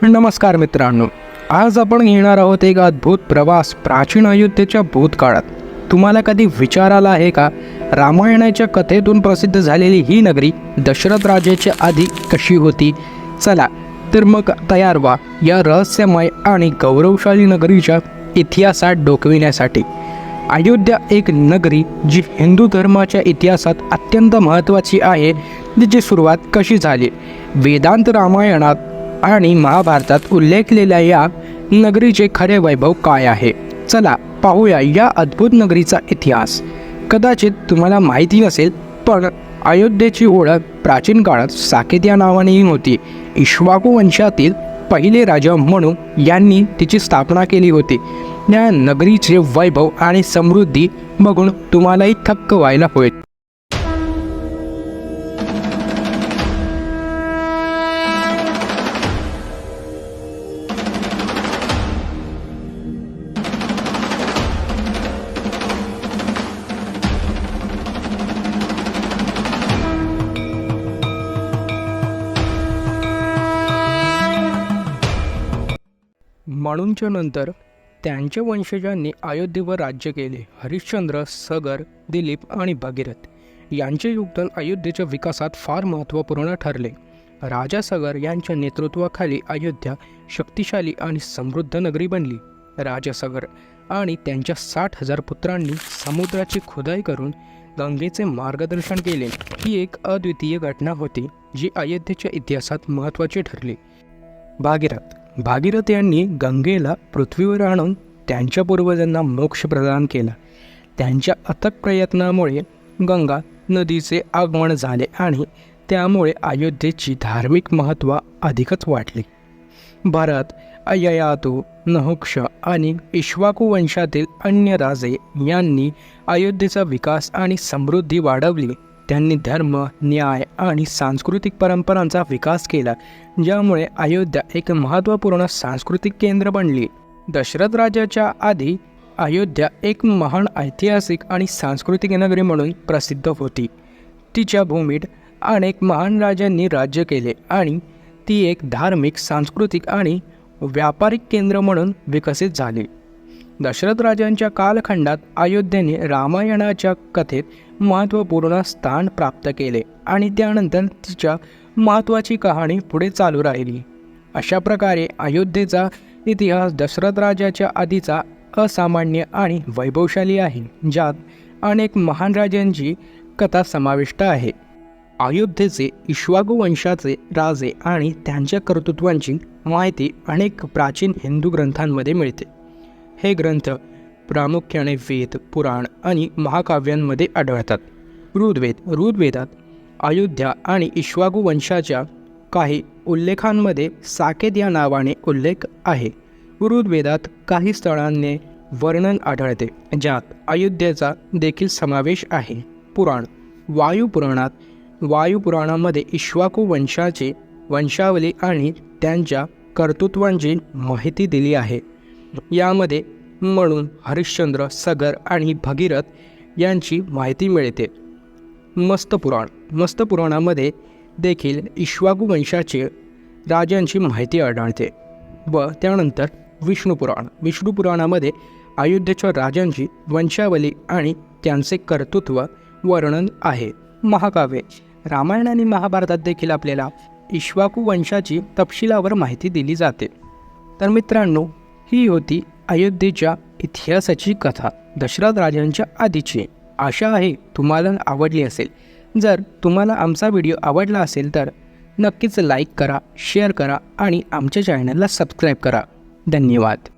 नमस्कार मित्रांनो, आज आपण घेणार आहोत एक अद्भुत प्रवास प्राचीन अयोध्येच्या भूतकाळात। तुम्हाला कधी विचार आला आहे का, रामायणाच्या कथेतून प्रसिद्ध झालेली ही नगरी दशरथ राजाच्या आधी कशी होती? चला तर मग तयार व्हा या रहस्यमय आणि गौरवशाली नगरीच्या इतिहासात डोकविण्यासाठी। अयोध्या एक नगरी जी हिंदू धर्माच्या इतिहासात अत्यंत महत्त्वाची आहे। तिची सुरुवात कशी झाली? वेदांत, रामायणात आणि महाभारतात उल्लेखलेल्या या नगरीचे खरे वैभव काय आहे? चला पाहूया या अद्भुत नगरीचा इतिहास। कदाचित तुम्हाला माहिती नसेल, पण अयोध्येची ओळख प्राचीन काळात साकेत या नावानेही होती। इक्ष्वाकू वंशातील पहिले राजा म्हणून यांनी तिची स्थापना केली होती। या नगरीचे वैभव आणि समृद्धी बघून तुम्हालाही थक्क व्हायला होईल। म्हणूनच्या नंतर त्यांच्या वंशजांनी अयोध्येवर राज्य केले। हरिश्चंद्र, सगर, दिलीप आणि भगीरथ यांचे योगदान अयोध्येच्या विकासात फार महत्त्वपूर्ण ठरले। राजा सगर यांच्या नेतृत्वाखाली अयोध्या शक्तिशाली आणि समृद्ध नगरी बनली। राजा सगर आणि त्यांच्या 60,000 पुत्रांनी समुद्राची खोदाई करून गंगेचे मार्गदर्शन केले। ही एक अद्वितीय घटना होती जी अयोध्येच्या इतिहासात महत्त्वाची ठरली। भागीरथ यांनी गंगेला पृथ्वीवर आणून त्यांच्या पूर्वजांना मोक्ष प्रदान केला। त्यांच्या अथक प्रयत्नामुळे गंगा नदीचे आगमन झाले आणि त्यामुळे अयोध्येची धार्मिक महत्त्व अधिकच वाढले। भरत, ययातू, नहुक्ष आणि इक्ष्वाकू वंशातील अन्य राजे यांनी अयोध्येचा विकास आणि समृद्धी वाढवली। त्यांनी धर्म, न्याय आणि सांस्कृतिक परंपरांचा विकास केला, ज्यामुळे अयोध्या एक महत्त्वपूर्ण सांस्कृतिक केंद्र बनली। दशरथ राजाच्या आधी अयोध्या एक महान ऐतिहासिक आणि सांस्कृतिक नगरी म्हणून प्रसिद्ध होती। तिच्या भूमीत अनेक महान राजांनी राज्य केले आणि ती एक धार्मिक, सांस्कृतिक आणि व्यापारिक केंद्र म्हणून विकसित झाली। दशरथ राजांच्या कालखंडात अयोध्येने रामायणाच्या कथेत महत्त्वपूर्ण स्थान प्राप्त केले आणि त्यानंतर तिच्या महत्त्वाची कहाणी पुढे चालू राहिली। अशा प्रकारे अयोध्येचा इतिहास दशरथ राजाच्या आधीचा असामान्य आणि वैभवशाली आहे, ज्यात अनेक महान राजांची कथा समाविष्ट आहे। अयोध्येचे इक्ष्वाकू वंशाचे राजे आणि त्यांच्या कर्तृत्वांची माहिती अनेक प्राचीन हिंदू ग्रंथांमध्ये मिळते। हे ग्रंथ प्रामुख्याने वेद, पुराण आणि महाकाव्यांमध्ये आढळतात। ऋग्वेदात अयोध्या आणि इक्ष्वाकू वंशाच्या काही उल्लेखांमध्ये साकेत या नावाने उल्लेख आहे। ऋग्वेदात काही स्थळांचे वर्णन आढळते, ज्यात अयोध्येचा देखील समावेश आहे। वायुपुराणामध्ये इक्ष्वाकू वंशाचे वंशावली आणि त्यांच्या कर्तृत्वांची माहिती दिली आहे। यामध्ये म्हणून हरिश्चंद्र, सगर आणि भगीरथ यांची माहिती मिळते। मत्स्यपुराणामध्ये देखील इक्ष्वाकू वंशाचे राजांची माहिती आढळते। व त्यानंतर विष्णुपुराणामध्ये अयोध्येच्या राजांची वंशावली आणि त्यांचे कर्तृत्व वर्णन आहे। महाकाव्ये रामायण आणि महाभारतात देखील आपल्याला इक्ष्वाकू वंशाची तपशिलावर माहिती दिली जाते। तर मित्रांनो, ही होती अयोध्येच्या इतिहासाची कथा, दशरथ राजांच्या आधीची। आशा आहे तुम्हाला आवडली असेल। जर तुम्हाला आमचा व्हिडिओ आवडला असेल तर नक्कीच लाईक करा, शेअर करा आणि आमच्या चॅनलला सबस्क्राईब करा। धन्यवाद।